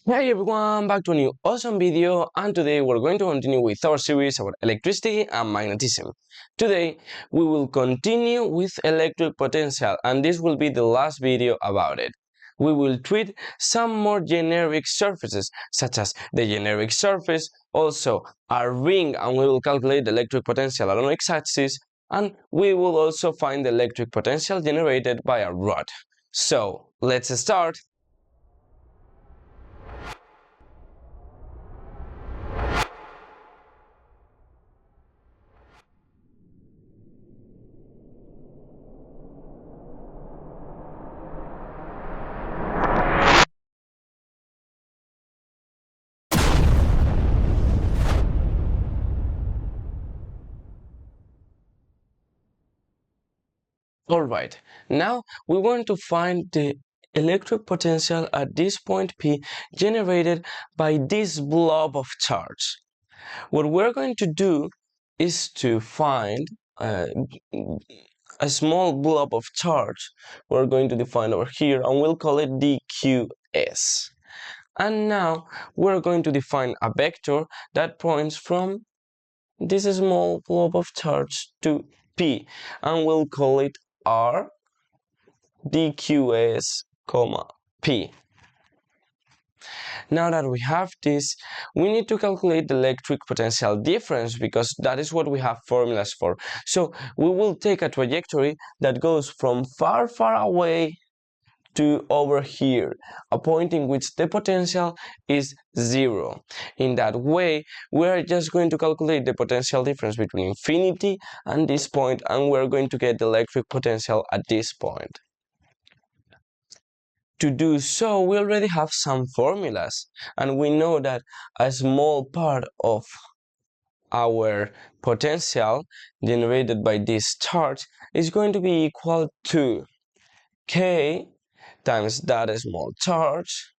Hey everyone, back to a new awesome video, and today we're going to continue with our series about electricity and magnetism. Today we will continue with electric potential, and this will be the last video about it. We will treat some more generic surfaces, such as the generic surface, also a ring, and we will calculate the electric potential along x-axis, and we will also find the electric potential generated by a rod. So let's start. Alright, now we want to find the electric potential at this point P generated by this blob of charge. What we're going to do is to find a small blob of charge. We're going to define over here and we'll call it dqs. And now we're going to define a vector that points from this small blob of charge to P, and we'll call it R dqs, P. Now that we have this, we need to calculate the electric potential difference because that is what we have formulas for. So we will take a trajectory that goes from far away to over here, a point in which the potential is 0. In that way, we are just going to calculate the potential difference between infinity and this point, and we're going to get the electric potential at this point. To do so, we already have some formulas, and we know that a small part of our potential generated by this charge is going to be equal to K times that small charge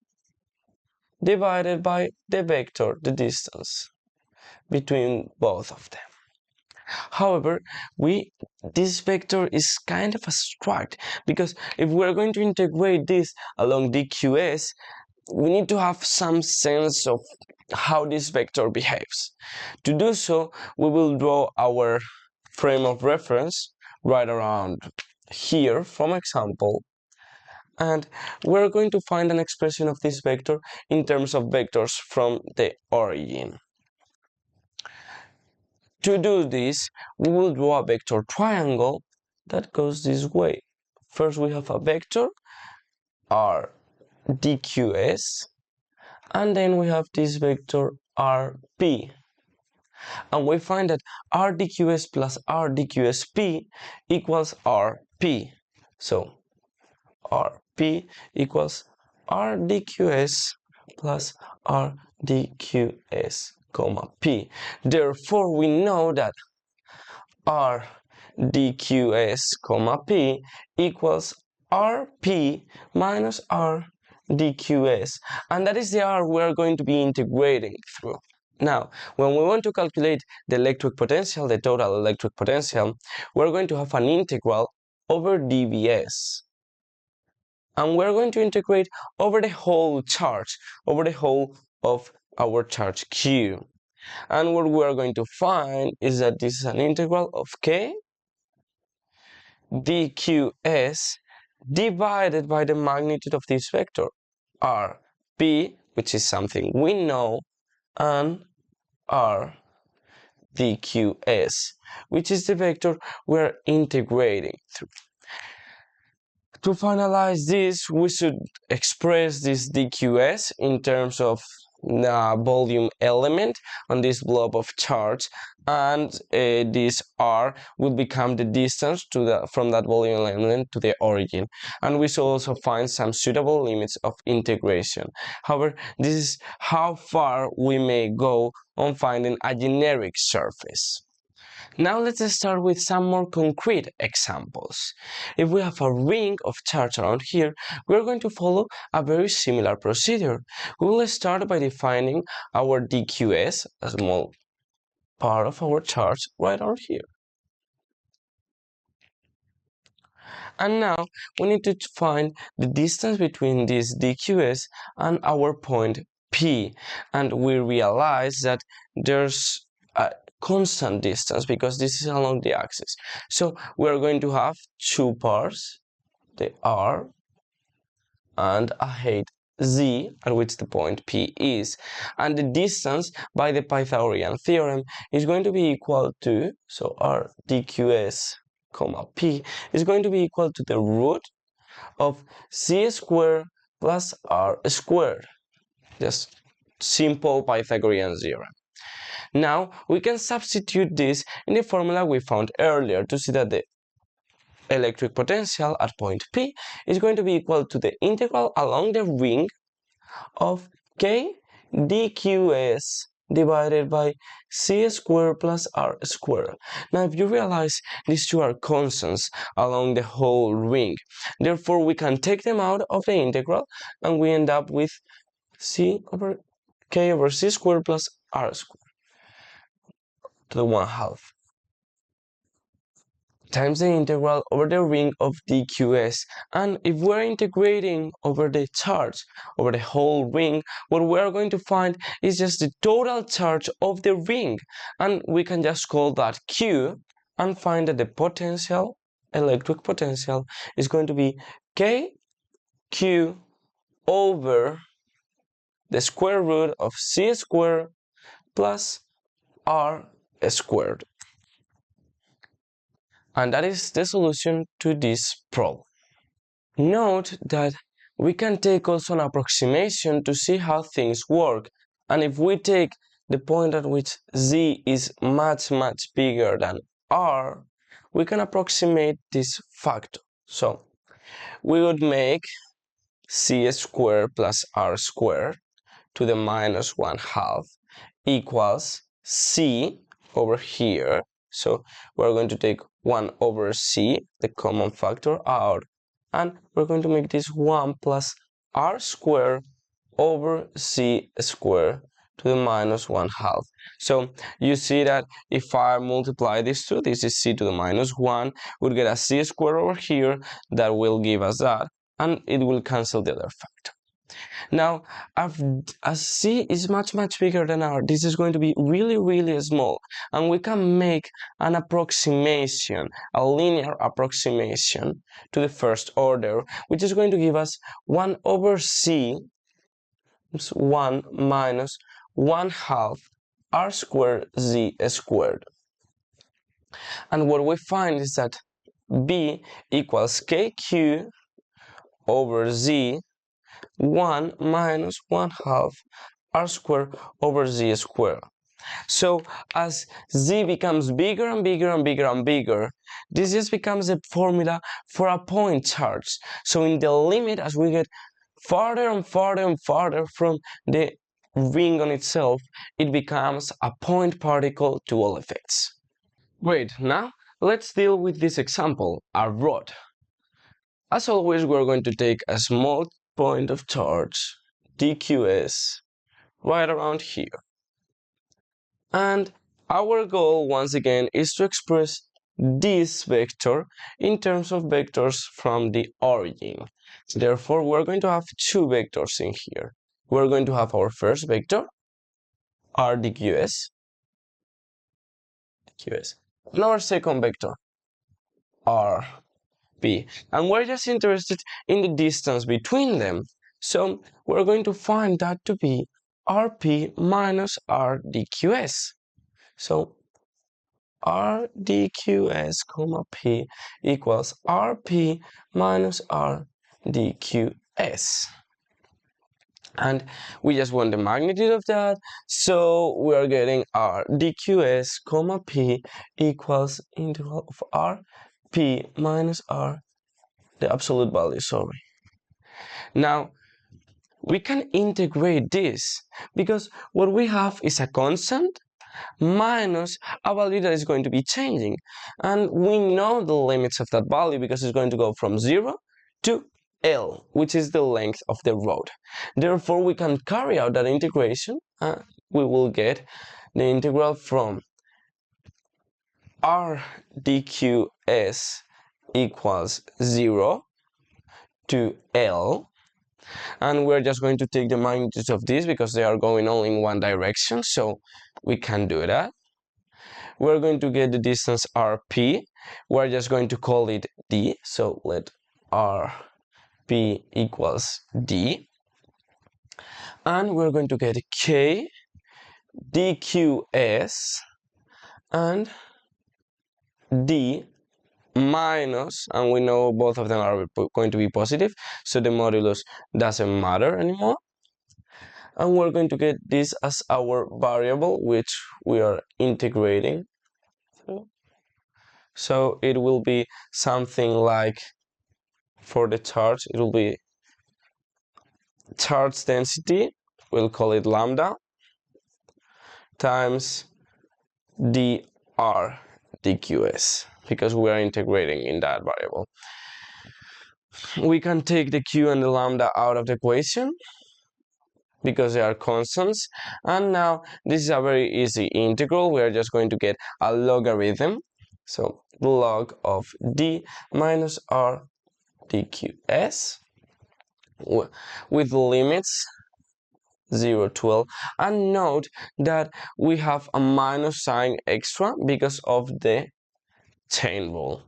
divided by the vector, the distance between both of them. However, this vector is kind of abstract because if we're going to integrate this along dqs, we need to have some sense of how this vector behaves. To do so, we will draw our frame of reference right around here from example, and we're going to find an expression of this vector in terms of vectors from the origin. To do this, we will draw a vector triangle that goes this way. First we have a vector r dqs, and then we have this vector rp, and we find that r dqs plus r dqsp equals rp. So rp equals r dqs plus r dqs P. Therefore, we know that R dqs, P equals Rp minus R dqs, and that is the R we are going to be integrating through. Now, when we want to calculate the electric potential, the total electric potential, we're going to have an integral over dvs. And we're going to integrate over the whole charge, over the whole of our charge Q. And what we are going to find is that this is an integral of K dqs divided by the magnitude of this vector, Rp, which is something we know, and R dqs, which is the vector we're integrating through. To finalize this, we should express this dqs in terms of volume element on this blob of charge, and this r will become the distance from that volume element to the origin, and we should also find some suitable limits of integration. However, this is how far we may go on finding a generic surface. Now let's start with some more concrete examples. If we have a ring of charge around here, we're going to follow a very similar procedure. We will start by defining our dqs, a small part of our charge right around here. And now we need to find the distance between this dqs and our point P, and we realize that there's a constant distance because this is along the axis. So we're going to have two parts, the R and a height Z, at which the point P is, and the distance by the Pythagorean theorem is going to be equal to, so R dqs comma P is going to be equal to the root of C squared plus R squared. Just simple Pythagorean theorem. Now we can substitute this in the formula we found earlier to see that the electric potential at point P is going to be equal to the integral along the ring of K dqs divided by C squared plus R squared. Now if you realize these two are constants along the whole ring, therefore we can take them out of the integral and we end up with K over C squared plus R squared to the 1/2 times the integral over the ring of dqs. And if we're integrating over the charge over the whole ring, what we're going to find is just the total charge of the ring, and we can just call that Q and find that the potential, electric potential, is going to be KQ over the square root of C squared plus R squared. And that is the solution to this problem. Note that we can take also an approximation to see how things work, and if we take the point at which Z is much bigger than R, we can approximate this factor. So we would make C squared plus R squared to the minus 1/2 equals C over here. So we're going to take 1 over C, the common factor, out, and we're going to make this 1 plus R squared over C squared to the minus 1/2. So you see that if I multiply these two, this is C to the minus 1, we'll get a C squared over here that will give us that, and it will cancel the other factor. Now, as C is much bigger than R, this is going to be really small, and we can make an approximation, a linear approximation to the first order, which is going to give us 1 over C, 1 minus 1/2 R squared Z squared. And what we find is that B equals KQ over Z 1 minus 1/2 R squared over Z squared. So as Z becomes bigger and bigger, this just becomes a formula for a point charge. So in the limit, as we get farther and farther from the ring on itself, it becomes a point particle to all effects. Great, now let's deal with this example, a rod. As always, we're going to take a small point of charge, dqs, right around here. And our goal, once again, is to express this vector in terms of vectors from the origin. Therefore, we're going to have two vectors in here. We're going to have our first vector, r dqs, and our second vector, r p. And we're just interested in the distance between them. So we're going to find that to be rp minus r dqs. So r dqs comma p equals rp minus r dqs. And we just want the magnitude of that, so we are getting r dqs comma p equals integral of r p minus r, the absolute value, sorry. Now we can integrate this because what we have is a constant minus a value that is going to be changing, and we know the limits of that value because it's going to go from 0 to L, which is the length of the rod. Therefore, we can carry out that integration, and we will get the integral from r dqs equals 0 to L And we're just going to take the magnitudes of this because they are going all in one direction, so we can do that. We're going to get the distance RP. We're just going to call it D, so let RP equals D. And we're going to get K dqs and D minus, and we know both of them are going to be positive, so the modulus doesn't matter anymore. And we're going to get this as our variable, which we are integrating. So it will be something like, for the charge, it will be charge density, we'll call it lambda, times dr dqs, because we are integrating in that variable. We can take the q and the lambda out of the equation because they are constants, and now this is a very easy integral. We are just going to get a logarithm, so log of d minus r dqs with limits 0 to L, and note that we have a minus sign extra because of the chain rule.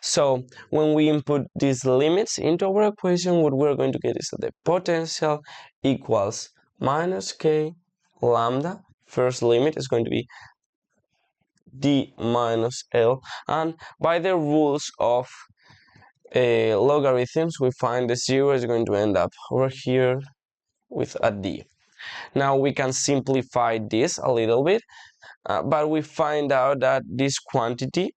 So when we input these limits into our equation, what we're going to get is that the potential equals minus k lambda. First limit is going to be d minus L, and by the rules of logarithms, we find the 0 is going to end up over here with a d. Now we can simplify this a little bit, but we find out that this quantity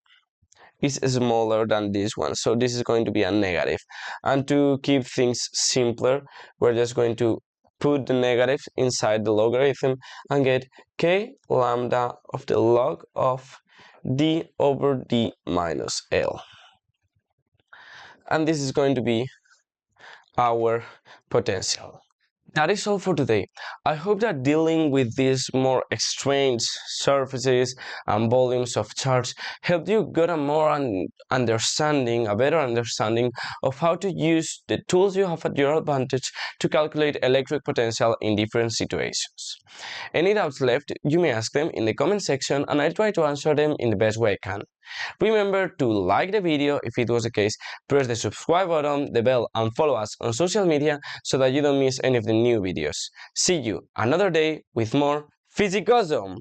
is smaller than this one, so this is going to be a negative. And to keep things simpler, we're just going to put the negative inside the logarithm and get k lambda of the log of d over d minus L. And this is going to be our potential. That is all for today. I hope that dealing with these more strange surfaces and volumes of charge helped you get a better understanding of how to use the tools you have at your advantage to calculate electric potential in different situations. Any doubts left, you may ask them in the comment section, and I try to answer them in the best way I can. Remember to like the video if it was the case, press the subscribe button, the bell, and follow us on social media so that you don't miss any of the new videos. See you another day with more Physicawesome!